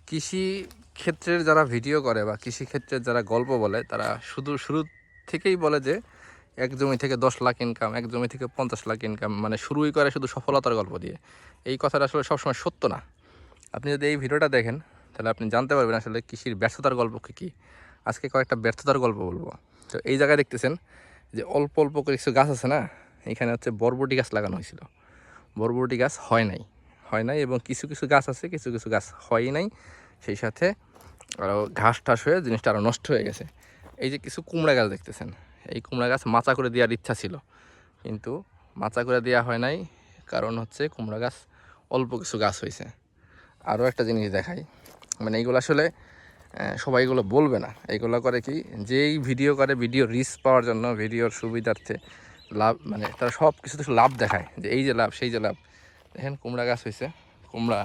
কৃষি ক্ষেত্রের যারা ভিডিও করে বা কৃষি ক্ষেত্রের যারা গল্প বলে তারা শুরু থেকেই বলে যে এক জমি থেকে 10 লাখ ইনকাম, এক জমি থেকে 50 লাখ ইনকাম, মানে শুরুই করে শুধু সফলতার গল্প দিয়ে। এই কথাটা আসলে সবসময় সত্য না। আপনি যদি এই ভিডিওটা দেখেন তাহলে আপনি জানতে পারবেন আসলে কৃষির ব্যর্থতার গল্প কী। আজকে কয়েকটা ব্যর্থতার গল্প বলবো। তো এই জায়গায় দেখতেছেন যে অল্প অল্প করে কিছু গাছ আছে না, এখানে হচ্ছে বরবটি গাছ লাগানো হয়েছিল। বরবটি গাছ হয় নাই এবং কিছু কিছু গাছ আছে, কিছু কিছু গাছ হয়ই নাই, সেই সাথে আরও ঘাস টাস হয়ে জিনিসটা আরও নষ্ট হয়ে গেছে। এই যে কিছু কুমড়া গাছ দেখতেছেন, এই কুমড়া গাছ মাচা করে দেওয়ার ইচ্ছা ছিল, কিন্তু মাচা করে দেওয়া হয় নাই। কারণ হচ্ছে কুমড়া গাছ অল্প কিছু গাছ হয়েছে। আরও একটা জিনিস দেখাই, মানে এইগুলো আসলে সবাই এগুলো বলবে না। এইগুলো করে কি, যেই ভিডিও করে ভিডিও রিচ পাওয়ার জন্য, ভিডিওর সুবিধার্থে লাভ, মানে তারা সব কিছুতে লাভ দেখায় যে এই যে লাভ সেই যে লাভ। দেখেন কুমড়া গাছ হয়েছে, কুমড়া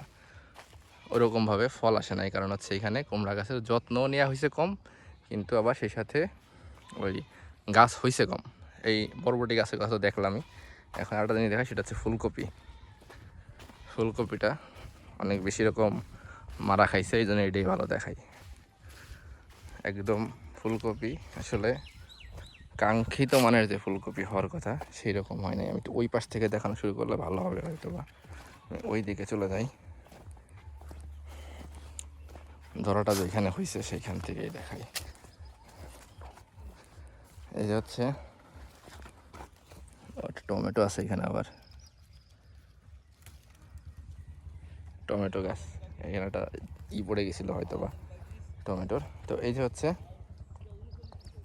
ওরকমভাবে ফল আসে নাই, কারণ হচ্ছে এখানে কুমড়া গাছের যত্নও নেওয়া হয়েছে কম, কিন্তু আবার সেই সাথে ওই গাছ হয়েছে কম। এই বরবটি গাছের কথা দেখলামই। এখন আরেকটা জিনিস দেখাই, সেটা হচ্ছে ফুলকপি। ফুলকপিটা অনেক বেশি রকম মারা খাইছে, এই জন্য এটাই ভালো দেখাই। একদম ফুলকপি আসলে কাঙ্ক্ষিত মানের যে ফুলকপি হওয়ার কথা সেই রকম হয় নাই। আমি একটু ওই পাশ থেকে দেখানো শুরু করলে ভালো হবে হয়তো, বা ওই দিকে চলে যাই। ধরাটা যেখানে হয়েছে সেইখান থেকেই দেখাই। এই যে হচ্ছে টমেটো আছে এখানে, আবার টমেটো গাছ এখানে একটা পড়ে গেছিলো হয়তো বা টমেটোর। তো এই যে হচ্ছে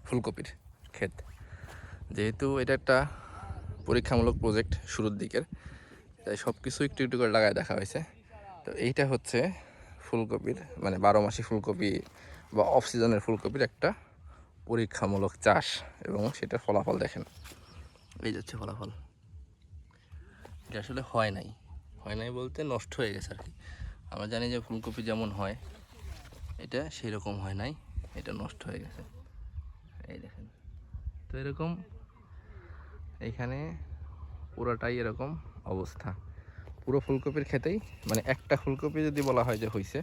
ফুলকপির ক্ষেত। যেহেতু এটা একটা পরীক্ষামূলক প্রজেক্ট শুরুর দিকের, তাই সব কিছু একটু একটু করে লাগায় দেখা হয়েছে। তো এইটা হচ্ছে ফুলকপির, মানে 12 মাসি ফুলকপি বা অফ সিজনের ফুলকপির একটা পরীক্ষামূলক চাষ, এবং সেটার ফলাফল দেখেন। এই যাচ্ছে ফলাফল। এটা আসলে হয় নাই বলতে নষ্ট হয়ে গেছে আর কি। আমরা জানি যে ফুলকপি যেমন হয়, এটা সেই রকম হয় নাই, এটা নষ্ট হয়ে গেছে। এই দেখেন, তো এরকম এইখানে পুরোটাই এরকম অবস্থা। পুরো ফুলকপির ক্ষেতেই, মানে একটা ফুলকপি যদি বলা হয় যে হয়েছে,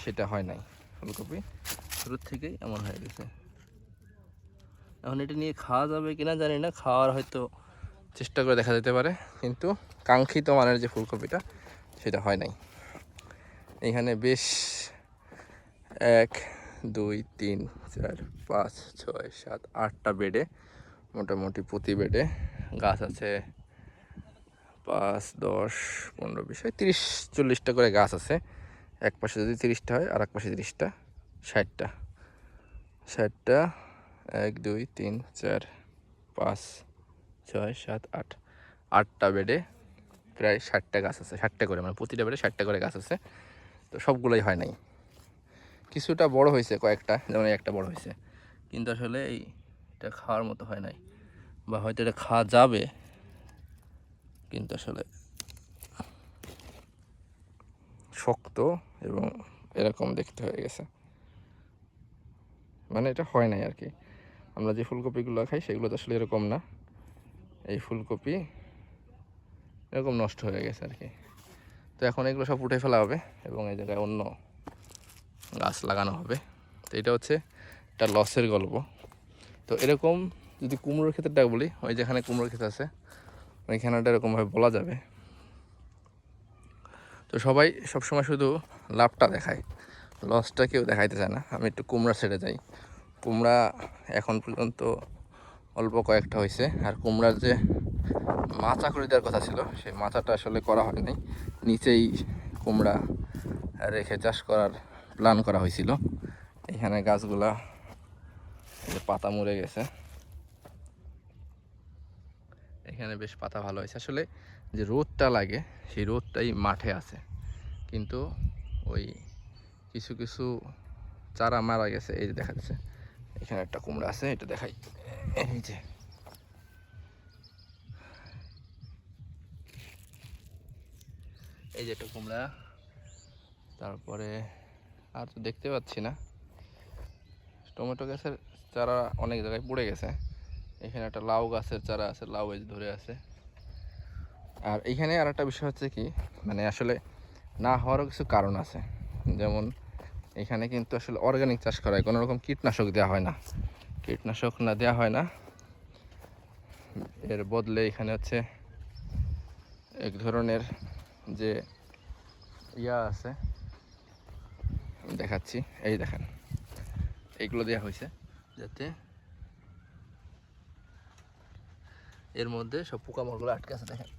সেটা হয় নাই। ফুলকপি শুরুর থেকেই এমন হয়ে গেছে। এখন এটা নিয়ে খাওয়া যাবে কিনা জানি না, খাওয়ার হয়তো চেষ্টা করে দেখা যেতে পারে, কিন্তু কাঙ্ক্ষিত মানের যে ফুলকপিটা সেটা হয় নাই। এখানে বেশ 1 2 3 4 5 6 7 8টা বেডে, মোটামুটি প্রতি বেডে গাছ আছে 5 10 15 20 30 40টা করে গাছ আছে। এক পাশে যদি 30টা হয় আর এক পাশে 30টা, 60টা। 1 2 3 4 5 6 7 8, 8টা বেডে প্রায় 60টা গাছ আছে। 60টা করে, মানে প্রতিটা বেডে 60টা করে গাছ আছে। তো সবগুলোই হয় নাই, কিছুটা বড় হয়েছে কয়েকটা, যেমন একটা বড় হয়েছে, কিন্তু আসলে এইটা খাওয়ার মতো হয় নাই, বা হয়তো এটা খাওয়া যাবে কিন্তু আসলে শক্ত এবং এরকম দেখতে হয়ে গেছে, মানে এটা হয় নাই আর কি। আমরা যে ফুলকপিগুলো খাই সেগুলো তো আসলে এরকম না, এই ফুলকপি এরকম নষ্ট হয়ে গেছে আর কি। তো এখন এগুলো সব উঠে ফেলা হবে এবং এই জায়গায় অন্য গাছ লাগানো হবে। তো এটা হচ্ছে একটা লসের গল্প। তো এরকম যদি কুমড়োর ক্ষেত্রটা বলি, ওই যেখানে কুমড়োর ক্ষেত আছে ওইখানে এরকমভাবে বলা যাবে। তো সবাই সবসময় শুধু লাভটা দেখায়, লসটা কেউ দেখাইতে চায় না। আমি একটু কুমড়া ছেড়ে যাই। কুমড়া এখন পর্যন্ত অল্প কয়েকটা হয়েছে, আর কুমড়ার যে মাচা করে দেওয়ার কথা ছিল সেই মাচাটা আসলে করা হয়নি। নিচেই কুমড়া রেখে চাষ করার প্ল্যান করা হয়েছিল। এখানে গাছগুলা পাতা মরে গেছে, এখানে বেশ পাতা ভালো হয়েছে। আসলে যে রোদটা লাগে সেই রোদটাই মাঠে আছে, কিন্তু ওই কিছু কিছু চারা মারা গেছে। এই যে দেখা যাচ্ছে এখানে একটা কুমড়া আছে, এটা দেখাই। এই যে একটা কুমড়া, তারপরে আর তো দেখতে পাচ্ছি না। টমেটো গাছের চারা অনেক জায়গায় পড়ে গেছে। এখানে একটা লাউ গাছের চারা আছে, লাউ এই ধরে আছে। আর এইখানে আর একটা বিষয় হচ্ছে কি, মানে আসলে না হওয়ারও কিছু কারণ আছে। যেমন এখানে কিন্তু আসলে অর্গানিক চাষ করা হয়, কোনো রকম কীটনাশক দেওয়া হয় না, কীটনাশক না দেওয়া হয় না। এর বদলে এখানে হচ্ছে এক ধরনের যে ইয়া আছে, আমি দেখাচ্ছি, এই দেখেন এইগুলো দেওয়া হয়েছে যাতে এর মধ্যে সব পোকামাকড়গুলো আটকে আছে। দেখেন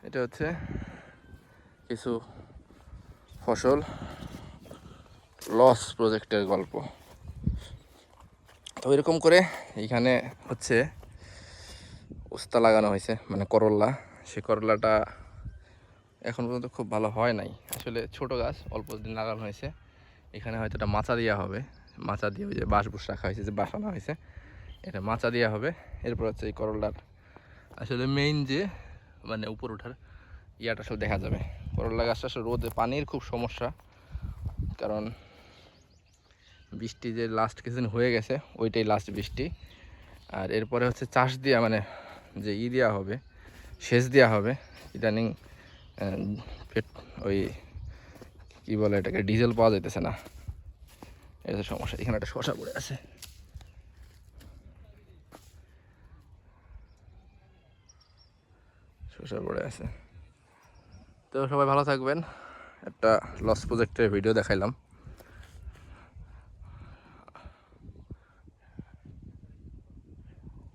এটা হচ্ছে কিছু ফসল লস প্রজেক্টের গল্প। তো এরকম করে এইখানে হচ্ছে উস্তা লাগানো হয়েছে, মানে করল্লা। সে করল্লাটা এখন পর্যন্ত খুব ভালো হয় নাই, আসলে ছোট গাছ, অল্প দিন লাগানো হয়েছে। এখানে হয়তো এটা মাচা দেওয়া হবে, মাচা দিয়ে ওই যে বাঁশ বুস রাখা হয়েছে, যে বাসানো হয়েছে, এটা মাচা দেওয়া হবে। এরপর হচ্ছে এই করল্লার আসলে মেইন যে মানে উপর ওঠার ইয়াটা সব দেখা যাবে। করল্লা গাছটা আসলে রোদে পানির খুব সমস্যা, কারণ বৃষ্টি যে লাস্ট কিছুদিন হয়ে গেছে ওইটাই লাস্ট বৃষ্টি। আর এরপরে হচ্ছে চাষ দেওয়া, মানে যে দেওয়া হবে, সেচ দেওয়া হবে। ইদানিং ওই কী বলে এটাকে, ডিজেল পাওয়া যাইতেছে না, এটা সমস্যা। এখানে একটা শশা পড়ে আছে, শশা পড়ে আছে। তো সবাই ভালো থাকবেন। একটা লস প্রজেক্টের ভিডিও দেখাইলাম।